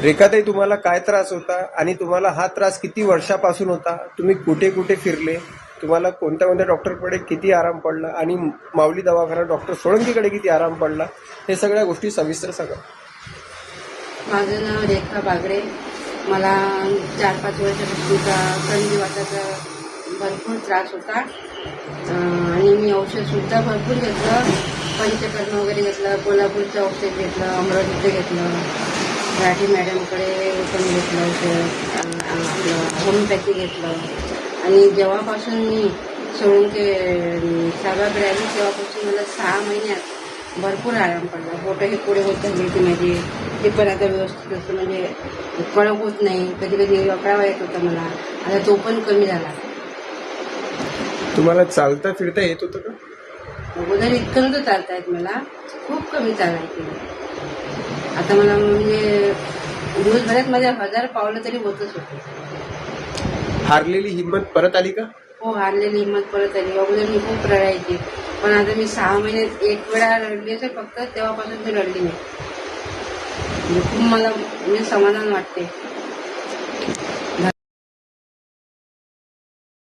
रेखाताई, तुम्हाला काय त्रास होता आणि तुम्हाला हा त्रास किती वर्षापासून होता? तुम्ही कुठे कुठे फिरले? तुम्हाला कोणत्या कोणत्या डॉक्टरकडे किती आराम पडला आणि माऊली दवाखाना डॉक्टर सोळंकीकडे किती आराम पडला, हे सगळ्या गोष्टी सविस्तर सांगा. माझं नाव रेखा बागडे. मला 4-5 वर्षापासूनचा संधिवाताचा भरपूर त्रास होता आणि मी औषधसुद्धा भरपूर घेतलं. पंचकर्म वगैरे घेतलं, कोल्हापूरचं औषध घेतलं, अमरावतीचं घेतलं, मराठी मॅडमकडे पण घेतलं औषध, आपलं होमिओपॅथी घेतलं. आणि जेव्हापासून मी सोळंके साहेबाकडे आली तेव्हापासून मला 6 महिन्यात भरपूर आराम पडला. बोटं हे पुढे होत झाली होती माझी, ते पण आता व्यवस्थित असतं, म्हणजे कळक होत नाही. कधी कधी अकळावा येत होता मला, आता तो पण कमी झाला. तुम्हाला चालता फिरता येत होतं का? अगोदर इतकं नव्हतं चालता येत मला, खूप कमी चालायचे. आता मला म्हणजे दिवसभरात माझ्या 1000 पावलं तरी होतच होते. हारलेली हिंमत परत आली का? हो, हारलेली हिंमत परत आली. अगोदर मी खूप रडायची, पण आता मी 6 महिन्यात 1 वेळा रडली असेल फक्त, तेव्हापासून मी रडली नाही. म्हणजे खूप मला म्हणजे समाधान वाटते.